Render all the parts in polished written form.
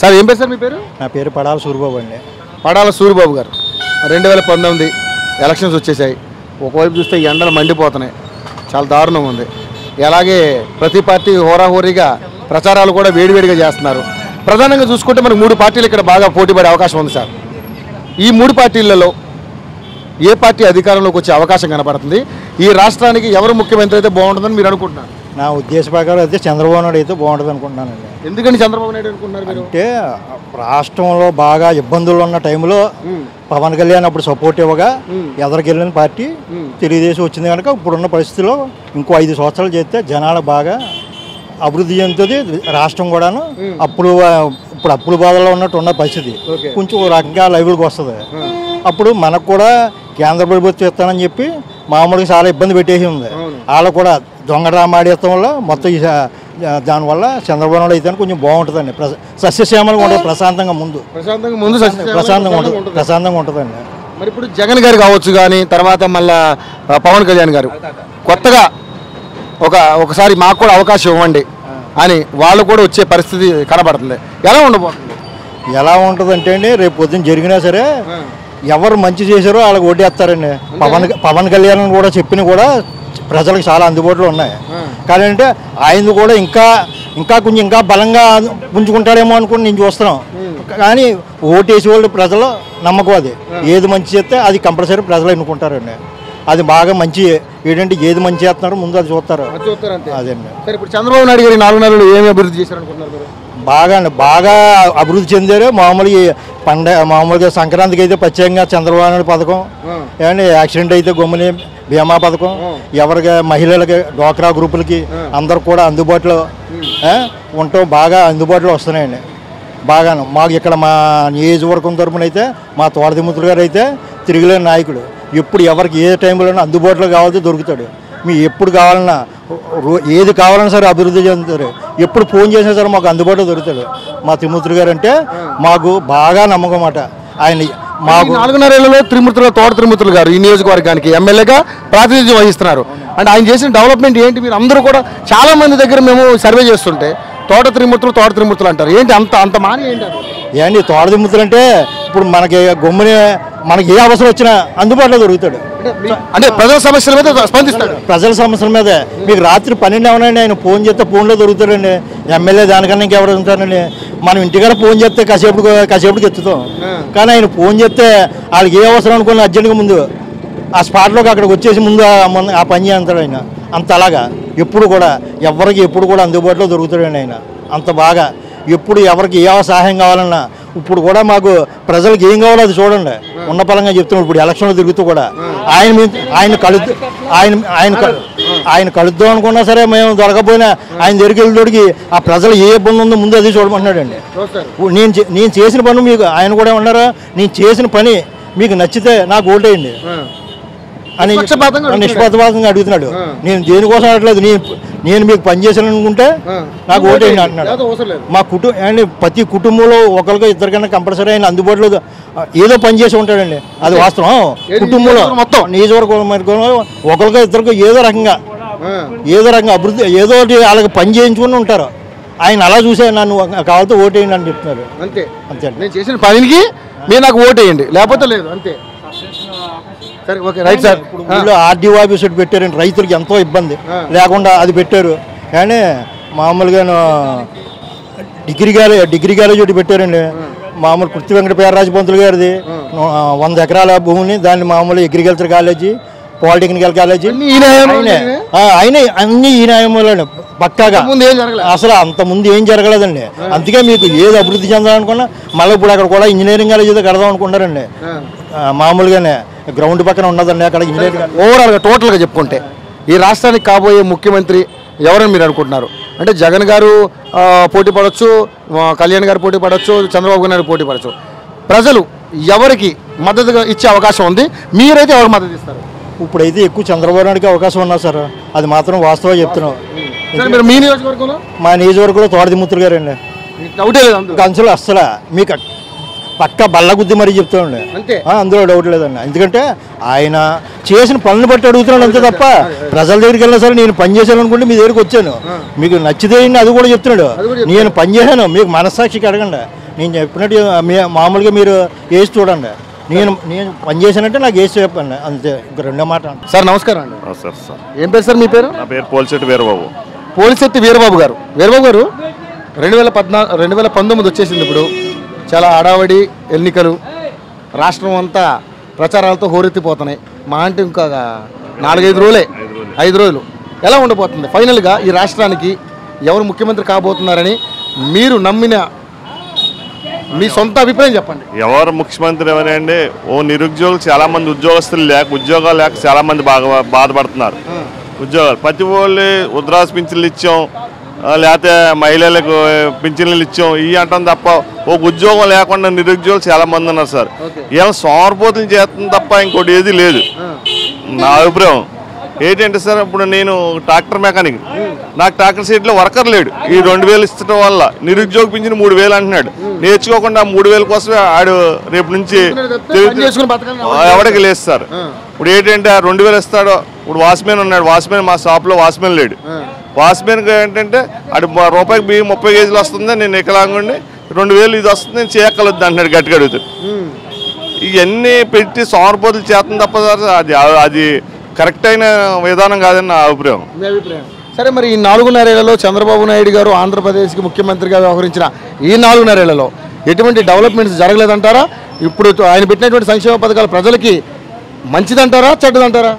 Sir ఏం పేరు sir మీ పేరు? నా పేరు పడాల సూరిబాబు అండి. పడాల సూరిబాబు గారు, 2019 ఎలక్షన్స్ వచ్చేసాయి. ఒకవైపు చూస్తే ఎండలు మండిపోతున్నాయి, చాలా దారుణంగా ఉంది. అలాగే ప్రతి పార్టీ హోరాహోరీగా ప్రచారాలు కూడా వేడివేడిగా చేస్తున్నారు. ప్రధానంగా చూసుకుంటే మనకు 3 పార్టీలు ఇక్కడ బాగా పోటీ పడే అవకాశం ఉంది సార్. ఈ 3 పార్టీలలో ఏ పార్టీ అధికారంలోకి వచ్చే అవకాశం కనపడుతుంది? ఈ రాష్ట్రానికి ఎవరు ముఖ్యమంత్రి అయితే బాగుంటుందని మీరు అనుకుంటున్నారు? నా ఉద్దేశ ప్రకారం అయితే చంద్రబాబు నాయుడు అయితే బాగుంటుంది అనుకుంటున్నానండి. ఎందుకని చంద్రబాబు నాయుడు అనుకుంటున్నారు మీరు? అంటే రాష్ట్రంలో బాగా ఇబ్బందులు ఉన్న టైంలో పవన్ కళ్యాణ్ అప్పుడు సపోర్ట్ ఇవ్వగా ఎదరికెళ్ళిన పార్టీ తెలుగుదేశం వచ్చింది కనుక ఇప్పుడున్న పరిస్థితిలో ఇంకో 5 సంవత్సరాలు చేస్తే జనాలు బాగా అభివృద్ధి చెందుతుంది. రాష్ట్రం కూడాను ఇప్పుడు అప్పుల బాధలో ఉన్నట్టు ఉన్న పరిస్థితి కొంచెం రకంగా లైవ్లోకి వస్తుంది. అప్పుడు మనకు కూడా కేంద్ర ప్రభుత్వం ఇస్తానని చెప్పి మామూలుగా చాలా ఇబ్బంది పెట్టేసి ఉంది. వాళ్ళు కూడా దొంగ డ్రామాడేయడం వల్ల మొత్తం దానివల్ల చంద్రబాబు నాయుడు అయితే కొంచెం బాగుంటుందండి. సస్యశ్యామలుగా ఉంటుంది, ప్రశాంతంగా ఉంటుందండి. మరి ఇప్పుడు జగన్ గారు కావచ్చు, కానీ తర్వాత మళ్ళా పవన్ కళ్యాణ్ గారు కొత్తగా ఒకసారి మాకు కూడా అవకాశం ఇవ్వండి అని వాళ్ళు కూడా వచ్చే పరిస్థితి కనబడుతుంది. ఎలా ఉండబోతుంది? ఎలా ఉంటుందంటే అండి, రేపు పొద్దున్న జరిగినా సరే ఎవరు మంచి చేశారో వాళ్ళకి ఓటేస్తారండి. పవన్ కళ్యాణ్ కూడా చెప్పిన కూడా ప్రజలకు చాలా అందుబాటులో ఉన్నాయి. కానీ అంటే ఆయన కూడా ఇంకా బలంగా పుంజుకుంటాడేమో అనుకుని నేను చూస్తున్నాం. కానీ ఓటేసే వాళ్ళు ప్రజలు నమ్మకం అది. ఏది మంచి చేస్తే అది కంపల్సరీ ప్రజలు ఎన్నుకుంటారండి. అది బాగా మంచి ఏంటంటే ఏది మంచి చేస్తున్నారో ముందు అది చూస్తారు. అదండి. ఇప్పుడు చంద్రబాబు నాయుడు గారు 4 నెలలు ఏమి అభివృద్ధి చేశారనుకుంటున్నారు? బాగా అభివృద్ధి చెందారు. మామూలుగా సంక్రాంతికి అయితే ప్రత్యేకంగా చంద్రబాబు నాయుడు పథకం, ఏమంటే యాక్సిడెంట్ అయితే గమ్ముని బీమా పథకం, ఎవరికి మహిళలకి డ్వాక్రా గ్రూపులకి అందరు కూడా అందుబాటులో ఉండటం బాగా అందుబాటులో వస్తున్నాయండి. బాగాను మాకు ఇక్కడ మా నియోజకవర్గం తరపున అయితే మా తోటదిముతులు గారు అయితే తిరుగులేని నాయకుడు. ఎప్పుడు ఎవరికి ఏ టైంలోనూ అందుబాటులో కావాలంటే దొరుకుతాడు. మీ ఎప్పుడు కావాలన్నా ఏది కావాలన్నా సరే అభివృద్ధి చెందుతారు. ఎప్పుడు ఫోన్ చేసినా సరే మాకు అందుబాటులో దొరుకుతాడు. మా త్రిమూర్తులు గారు అంటే మాకు బాగా నమ్మకం అన్నమాట. ఆయన మాకు 4.5 ఏళ్లలో తోట త్రిమూర్తులు గారు ఈ నియోజకవర్గానికి ఎమ్మెల్యేగా ప్రాతినిధ్యం వహిస్తున్నారు. అంటే ఆయన చేసిన డెవలప్మెంట్ ఏంటి? మీరు అందరూ కూడా చాలా మంది దగ్గర మేము సర్వే చేస్తుంటే తోట త్రిమూర్తులు అంటారు. ఏంటి అంత మాని ఏంటి? ఏంటి తోట త్రిమూర్తులు అంటే ఇప్పుడు మనకి ఏ అవసరం వచ్చినా అందుబాటులో దొరుకుతాడు. అంటే ప్రజల సమస్యల మీద స్పందిస్తాడు. ప్రజల సమస్యల మీద మీకు రాత్రి 12 ఏమనండి ఆయన ఫోన్ చేస్తే ఫోన్లో దొరుకుతాడండి. ఎమ్మెల్యే దానికన్నా ఇంకెవరు ఉంటారండి. మనం ఇంటికాడ ఫోన్ చేస్తే కాసేపుడికి ఎత్తుతాం. కానీ ఆయన ఫోన్ చేస్తే వాళ్ళకి ఏ అవసరం అనుకుని అర్జెంట్గా ముందు ఆ స్పాట్లోకి అక్కడికి వచ్చేసి ముందు ఆ పని చేస్తాడు ఆయన. అంత అలాగా ఎప్పుడు కూడా ఎప్పుడు కూడా అందుబాటులో దొరుకుతాడండి ఆయన. అంత బాగా ఎప్పుడు ఎవరికి ఏ సహాయం కావాలన్నా ఇప్పుడు కూడా మాకు ప్రజలకు ఏం కావాలో అది చూడండి. ఉన్న పరంగా చెప్తున్నాడు. ఇప్పుడు ఎలక్షన్లో తిరుగుతూ కూడా ఆయన కలుద్దాం అనుకున్నా సరే మేము దొరకపోయినా ఆయన దగ్గరికి వెళ్ళి ఆ ప్రజలు ఏ ఇబ్బంది ఉందో ముందు అది చూడమంటున్నాడండి. నేను చేసిన పని మీకు ఆయన కూడా ఉన్నారా, నేను చేసిన పని మీకు నచ్చితే నాకు ఓటేయండి అని నిష్పక్షపాతంగా అడుగుతున్నాడు. నేను దేనికోసం అడగలేదు. నేను మీకు పని చేశాను అనుకుంటే నాకు ఓటేయండి అంటున్నాడు. మా ప్రతి కుటుంబంలో ఒకరికో ఇద్దరికైనా కంపల్సరీ ఆయన అందుబాటులో ఏదో పని చేసి ఉంటాడండి. అది వాస్తవం. కుటుంబంలో మొత్తం నియోజకవర్గం ఒకరికో ఇద్దరికో ఏదో రకంగా అభివృద్ధి ఏదో వాళ్ళకి పని చేయించుకుని ఉంటారు. ఆయన అలా చూసే నన్ను కావాలంటే ఓటేయండి అని చెప్తున్నారు. అంతే నేను చేసిన పనికి మీరు నాకు ఓటేయండి, లేకపోతే లేదు. అంతే. సరే, ఓకే, రైట్ సార్. ఇప్పుడు ఆర్డీఓ ఆఫీస్ పెట్టారండి. రైతులకు ఎంతో ఇబ్బంది లేకుండా అది పెట్టారు. కానీ మామూలుగా డిగ్రీ కాలేజ్ ఒకటి పెట్టారండి. మామూలు కృతి వెంకట పేర్రాజు పంతులు గారిది 100 ఎకరాల భూమిని దాన్ని మామూలు అగ్రికల్చర్ కాలేజీ, పాలిటెక్నికల్ కాలేజీ ఆయన అన్ని ఈ న్యాయంలో పక్కాగా. అసలు అంత ముందు ఏం జరగలేదండి. అందుకే మీకు ఏది అభివృద్ధి చెందాలనుకున్నా మళ్ళీ ఇప్పుడు అక్కడ కూడా ఇంజనీరింగ్ కాలేజ్ ఏదో కడదాం అనుకుంటారండి. మామూలుగానే గ్రౌండ్ పక్కన ఉన్నదండి అక్కడ ఇంజనీరింగ్. ఓవరాల్గా టోటల్గా చెప్పుకుంటే ఈ రాష్ట్రానికి కాబోయే ముఖ్యమంత్రి ఎవరని మీరు అనుకుంటున్నారు? అంటే జగన్ గారు పోటీ పడవచ్చు, కళ్యాణ్ గారు పోటీ పడవచ్చు, చంద్రబాబు నాయుడు పోటీ పడవచ్చు. ప్రజలు ఎవరికి మద్దతుగా ఇచ్చే అవకాశం ఉంది? మీరైతే ఎవరికి మద్దతు ఇస్తారు? ఇప్పుడైతే ఎక్కువ చంద్రబాబు నాయుడుకి అవకాశం ఉన్నా సార్, అది మాత్రం వాస్తవం చెప్తున్నాం. మీ నియోజకవర్గంలో? మా నియోజకవర్గంలో తోటదిముత్తులు గారు అండి. కంచులు అస్సలు మీకు పక్క బల్లగుద్ది మరీ చెప్తామండి. అందులో డౌట్ లేదండి. ఎందుకంటే ఆయన చేసిన పనులు బట్టి అడుగుతున్నాడు అంతే తప్ప ప్రజల దగ్గరికి వెళ్ళినా సరే నేను పని చేశాను అనుకుంటే మీ దగ్గరికి వచ్చాను, మీకు నచ్చితే అది కూడా చెప్తున్నాడు. నేను పని చేశాను, మీకు మనస్సాక్షికి అడగండి. నేను చెప్పినట్టు మామూలుగా మీరు వేసి చూడండి. నేను పని చేశానంటే నాకు వేసి చెప్పండి, అంతే. ఇంక రెండో మాట. సార్ నమస్కారం అండి. సార్ ఏం పేరు సార్ మీ పేరు? నా పేరు పోలిశెట్టి వీరబాబు. పోలిశెట్టి వీరబాబు గారు. వీరబాబు గారు 2019 వచ్చేసింది. ఇప్పుడు చాలా హడావడి ఎన్నికలు, రాష్ట్రం అంతా ప్రచారాలతో హోరెత్తిపోతున్నాయి. మా అంటే ఇంకా 4-5 రోజులే, 5 రోజులు. ఎలా ఉండబోతుంది ఫైనల్గా ఈ రాష్ట్రానికి? ఎవరు ముఖ్యమంత్రి కాబోతున్నారని మీరు నమ్మిన మీ సొంత అభిప్రాయం చెప్పండి. ఎవరు ముఖ్యమంత్రి ఎవరండి? ఓ నిరుద్యోగులు చాలామంది, ఉద్యోగస్తులు ఉద్యోగాలు లేక చాలామంది బాగా బాధపడుతున్నారు. ఉద్యోగాలు ప్రతి వాళ్ళు ఉద్రాస్ పింఛన్లు ఇచ్చాం, లేకపోతే మహిళలకు పింఛన్లు ఇచ్చాం ఇవి అంటాం తప్ప ఒక ఉద్యోగం లేకుండా నిరుద్యోగులు చాలామంది ఉన్నారు సార్. ఏమైనా సోమరిపోతులు చేస్తుంది తప్ప ఇంకోటి ఏది లేదు. నా అభిప్రాయం ఏంటంటే సార్, ఇప్పుడు నేను ట్రాక్టర్ మెకానిక్, నాకు ట్రాక్టర్ సీట్లో వర్కర్ లేడు. ఈ 2000 ఇచ్చడం వల్ల నిరుద్యోగ పింఛన్ 3000 అంటున్నాడు. నేర్చుకోకుండా 3000 కోసమే ఆడు రేపు నుంచి ఎవరికి లేదు సార్. ఇప్పుడు ఏంటంటే 2000 ఇస్తాడో, ఇప్పుడు వాచ్మెన్ ఉన్నాడు, వాచ్మెన్ మా షాప్లో వాచ్మెన్ లేడు. వాచ్మెన్కి ఏంటంటే ఆడు రూపాయికి బియ్యం 30 కేజీలు వస్తుంది, నేను ఎక్కలాగుండి 2000 ఇది వస్తుంది, నేను చేయగలొద్దు అంటున్నాడు గట్టిగా అడుగుతాడు. ఇవన్నీ పెట్టి సోమరిపోతులు చేస్తుంది తప్ప సార్ అది కరెక్ట్ అయిన విధానం కాదని నా అభిప్రాయం. సరే, మరి ఈ 4.5 ఏళ్లలో చంద్రబాబు నాయుడు గారు ఆంధ్రప్రదేశ్కి ముఖ్యమంత్రిగా వ్యవహరించిన ఈ 4.5 ఏళ్లలో ఎటువంటి డెవలప్మెంట్స్ జరగలేదంటారా? ఇప్పుడు ఆయన పెట్టినటువంటి సంక్షేమ పథకాలు ప్రజలకి మంచిదంటారా చెడ్డదంటారా?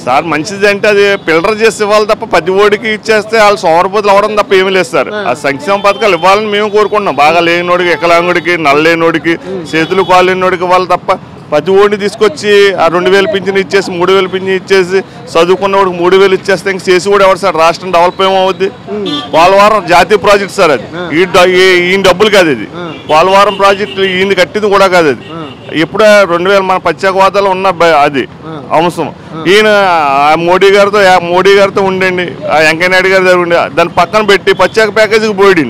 సార్ మంచిది అంటే అది ఫిల్టర్ చేసి ఇవ్వాలి తప్ప ప్రతి ఓడికి ఇచ్చేస్తే వాళ్ళు సోమరిపోతులు అవ్వడం తప్ప ఏమీ లేదు సార్. ఆ సంక్షేమ పథకాలు ఇవ్వాలని మేము కోరుకుంటున్నాం. బాగా లేనినోడికి, ఎకలాంగుడికి, నల్లేనోడికి, చేతులు కాలు లేనినోడికి ఇవ్వాలి తప్ప ప్రతి ఓడిని తీసుకొచ్చి ఆ 2000 పింఛన్ ఇచ్చేసి 3000 పింఛన్ ఇచ్చేసి చదువుకున్నవాడికి 3000 ఇచ్చేస్తే ఇంక చేసి కూడా ఎవరు సార్? రాష్ట్రం డెవలప్ ఏమవుద్ది? పోలవరం జాతీయ ప్రాజెక్ట్ సార్, అది ఈయన డబ్బులు కాదు. అది పోలవరం ప్రాజెక్టు ఈయన కట్టింది కూడా కాదు. అది ఎప్పుడో 2000 మన ప్రత్యేక హోదాలో ఉన్న అది అంశం. ఈయన మోడీ గారితో ఉండండి, ఆ వెంకయ్యనాయుడు గారి దగ్గర ఉండి దాన్ని పక్కన పెట్టి ప్రత్యేక ప్యాకేజీకి పోయి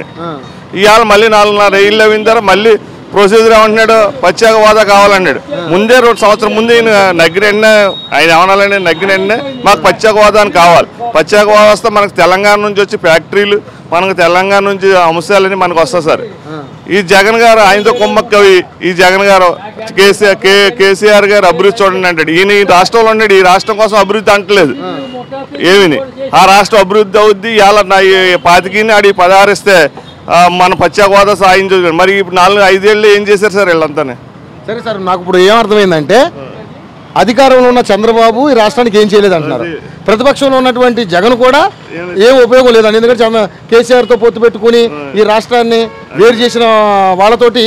ఇవాళ మళ్ళీ 4.5 ఏళ్ళు అయిన తర్వాత మళ్ళీ ప్రొసీజర్ ఏమంటున్నాడు? ప్రత్యేక హోదా కావాలన్నాడు. ముందే 2 సంవత్సరం ముందే ఈయన నగ్గిన ఆయన ఏమనాలండి, నగ్గిన మాకు ప్రత్యేక హోదా అని కావాలి. ప్రత్యేక హోదా వస్తే మనకు తెలంగాణ నుంచి వచ్చి ఫ్యాక్టరీలు, మనకు తెలంగాణ నుంచి అంశాలని మనకు వస్తాయి సార్. ఈ జగన్ గారు ఆయనతో కుమ్మక్కవి, ఈ జగన్ గారు కేసీఆర్ గారు అభివృద్ధి చూడండి అంటాడు. ఈయన ఈ రాష్ట్రంలో ఉన్నాడు, ఈ రాష్ట్రం కోసం అభివృద్ధి అంటలేదు ఏమిని. ఆ రాష్ట్రం అభివృద్ధి అవుద్ది. ఇవాళ 25 ఆడి 16 ఇస్తే మన ప్రత్యేక హోదా సాధించదు. మరి ఇప్పుడు 4-5 ఏళ్ళు ఏం చేశారు సార్ వీళ్ళంతానే? సరే సార్, నాకు ఇప్పుడు ఏమర్థమైందంటే అధికారంలో ఉన్న చంద్రబాబు ఈ రాష్ట్రానికి ఏం చేయలేదు అంటున్నారు. ప్రతిపక్షంలో ఉన్నటువంటి జగన్ కూడా ఏం ఉపయోగం లేదండి. ఎందుకంటే కేసీఆర్తో పొత్తు పెట్టుకుని ఈ రాష్ట్రాన్ని వేరు చేసిన వాళ్ళతోటి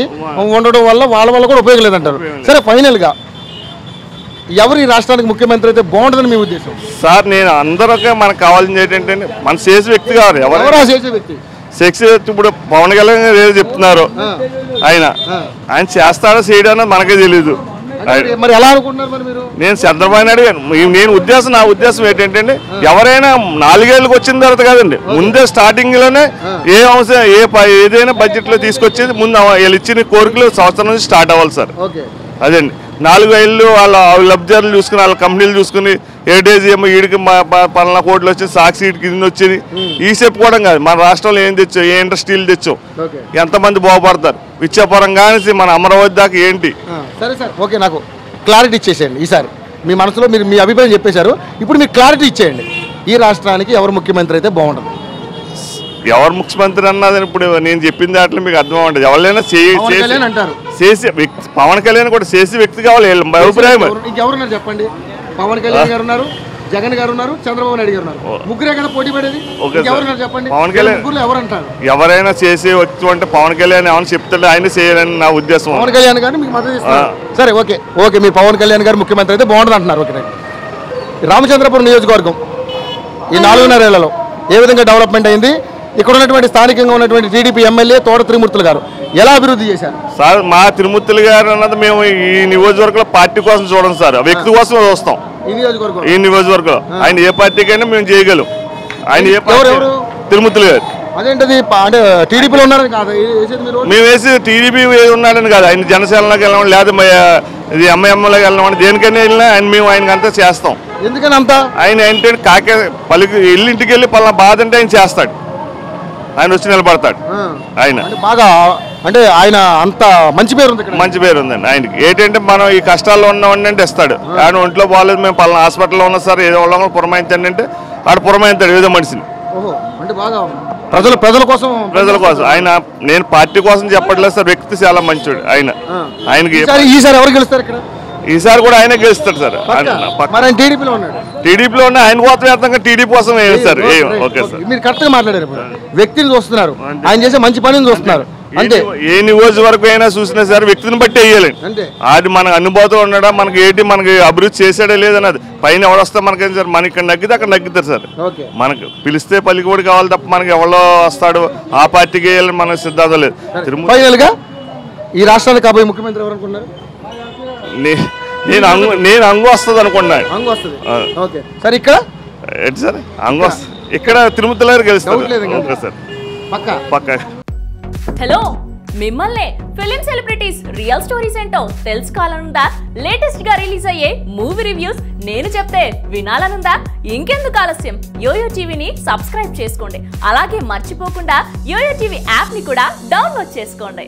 ఉండడం వల్ల వాళ్ళ కూడా ఉపయోగం లేదంటారు. సరే, ఫైనల్గా ఎవరు ఈ రాష్ట్రానికి ముఖ్యమంత్రి అయితే బాగుంటుందని మీ ఉద్దేశం? సార్ నేను అందరికీ మనకు కావాల్సింది ఏంటంటే మన చేసే వ్యక్తి కావాలి. ఎవరు చేసే వ్యక్తి? సెక్స్ ఇప్పుడు పవన్ కళ్యాణ్ గారు ఏదో చెప్తున్నారు, ఆయన చేస్తాడో చేయడానో మనకే తెలీదు. మరి ఎలా అనుకుంటున్నారు మరి మీరు? నేను చంద్రబాబు నాయుడు గారు నా ఉద్దేశం ఏంటంటే ఎవరైనా 4 ఏళ్ళకి వచ్చిన తర్వాత కాదండి, ముందే స్టార్టింగ్ లోనే ఏ అంశం ఏదైనా బడ్జెట్ లో తీసుకొచ్చేది ముందు వీళ్ళు ఇచ్చిన కోరికలు సంవత్సరం నుంచి స్టార్ట్ అవ్వాలి సార్. అదండి 4 ఏళ్ళు వాళ్ళ లబ్ధిదారులు చూసుకుని, వాళ్ళ కంపెనీలు చూసుకుని ఏడేజ్ ఏమో వీడికి 12 కోట్లు వచ్చి సాక్షి వీడికి ఇది వచ్చింది ఈ చెప్పుకోవడం కాదు. మన రాష్ట్రంలో ఏం తెచ్చాం, ఏ ఇండస్ట్రీలు తెచ్చాం, ఎంతమంది బాగుపడతారు, విద్యాపరం కానీ మన అమరావతి దాకా ఏంటి? సరే సార్, ఓకే, నాకు క్లారిటీ ఇచ్చేసేయండి. ఈసారి మీ మనసులో మీరు మీ అభిప్రాయం చెప్పేశారు. ఇప్పుడు మీరు క్లారిటీ ఇచ్చేయండి, ఈ రాష్ట్రానికి ఎవరు ముఖ్యమంత్రి అయితే బాగుంటుంది? ఎవరు ముఖ్యమంత్రి అన్నది ఇప్పుడు నేను చెప్పిన దాంట్లో మీకు అర్థం ఉంటుంది. ఎవరైనా చేసి వ్యక్తి, పవన్ కళ్యాణ్ కూడా చేసే వ్యక్తి కావాలి అభిప్రాయం. ఇంకెవరున్నారు చెప్పండి? పవన్ కళ్యాణ్ గారు ఉన్నారు, జగన్ గారు ఉన్నారు, చంద్రబాబు నాయుడు గారు ఉన్నారు. ముగ్గురే కదా పోటీ పడేది. చెప్పండి, పవన్ కళ్యాణ్ ఎవరంటారు? ఎవరైనా చేసే వ్యక్తి అంటే పవన్ కళ్యాణ్ ఏమైనా చెప్తాడు, ఆయన చేయాలని నా ఉద్దేశం. పవన్ కళ్యాణ్ గారిని మీకు మద్దతు ఇస్తున్నారు. సరే, ఓకే, మీ పవన్ కళ్యాణ్ గారు ముఖ్యమంత్రి అయితే బాగుంటుంది అంటున్నారు. ఓకే, రామచంద్రపురం నియోజకవర్గం ఈ 4.5 ఏళ్లలో ఏ విధంగా డెవలప్మెంట్ అయింది? ఇక్కడ ఉన్నటువంటి స్థానికంగా ఉన్నటువంటి టీడీపీ ఎమ్మెల్యే తోట త్రిమూర్తులు గారు ఎలా అభివృద్ధి చేశారు? సార్ మా త్రిమూర్తులు గారు అన్నది మేము ఈ నియోజకవర్గంలో పార్టీ కోసం చూడం సార్, వ్యక్తి కోసం చూస్తాం. ఈ నియోజకవర్గంలో ఆయన ఏ పార్టీకైనా మేము చేయగలం. ఆయన ఏ పార్టీ? త్రిమూర్తులు గారు. అదేంటది అంటే టీడీపీలో ఉన్నారని కాదు, మేము వేసి టీడీపీ ఉన్నాడని కాదు, ఆయన జనసేనలోకి వెళ్ళడం లేదా ఇది ఎంఐఎంలోకి వెళ్ళడం దేనికైనా వెళ్ళినా మేము ఆయనకి అంతా చేస్తాం. ఎందుకని అంతా? ఆయన ఏంటంటే ఎల్లింటికి వెళ్ళి పలానా బాధ అంటే ఆయన చేస్తాడు, ఆయన వచ్చి నిలబడతాడు. ఆయన బాగా అంటే ఆయన అంత మంచి పేరు ఉంది ఇక్కడ. మంచి పేరు ఉందండి ఆయనకి. ఏంటంటే మనం ఈ కష్టాల్లో ఉన్నామండి అంటే ఇస్తాడు. ఆయన ఒంట్లో బాగాలేదు, మేము పలానా హాస్పిటల్లో ఉన్నా సార్, ఏదో వాళ్ళ పురమాయించండి అంటే వాడు పురమాయిస్తాడు ఏదో మనిషిని. అంటే బాగా ప్రజల కోసం ఆయన. నేను పార్టీ కోసం చెప్పట్లేదు సార్, వ్యక్తి చాలా మంచోడు ఆయన. ఆయనకి ఈసారి ఎవరు గెలుస్తారు ఇక్కడ? ఈసారి కూడా ఆయనే గెలుస్తాడు సార్. టీడీపీలో ఉన్న ఆయన కోసం వేస్తాం, టీడీపీ కోసం సార్. ఓకే సార్, మీరు కరెక్ట్ గా మాట్లాడారు. వ్యక్తిని చూస్తున్నారు, ఆయన చేసే మంచి పనిని చూస్తున్నారు. అంటే ఏ నియోజకవర్గం అయినా చూసినా సరే వ్యక్తిని బట్టి వేయాలండి. అది మనకు అనుభూతం ఉండడా, మనకి ఏంటి మనకి అభివృద్ధి చేసాడే లేదన్నది. పైన ఎవడొస్తే మనకేం సార్, మన ఇక్కడ నగ్గితే అక్కడ నగ్గుతారు సార్. మనకు పిలిస్తే పలికిబడి కావాలి తప్ప మనకి ఎవరో వస్తాడు ఆ పార్టీకి వేయాలని మనకు సిద్ధాంతం లేదు. ఫైనల్ గా ఈ రాష్ట్రానికి కాబోయే ముఖ్యమంత్రి ఎవరు అనుకున్నారు? నేను అంగు వస్తుంది అనుకున్నాను. అంగు వస్తుంది. ఓకే సార్, ఇక్కడ ఏంటి సార్ అంగు వస్తుంది, ఇక్కడ తిరుమల గెలుస్తారు సార్ పక్కా. హలో, మిమ్మల్ని ఫిలిం సెలబ్రిటీస్ రియల్ స్టోరీస్ ఏంటో తెలుసుకోవాలనుందా? లేటెస్ట్ గా రిలీజ్ అయ్యే మూవీ రివ్యూస్ నేను చెప్తే వినాలనుందా? ఇంకెందుకు ఆలస్యం, యోయో టీవీని సబ్స్క్రైబ్ చేసుకోండి. అలాగే మర్చిపోకుండా యోయో టీవీ యాప్ ని కూడా డౌన్లోడ్ చేసుకోండి.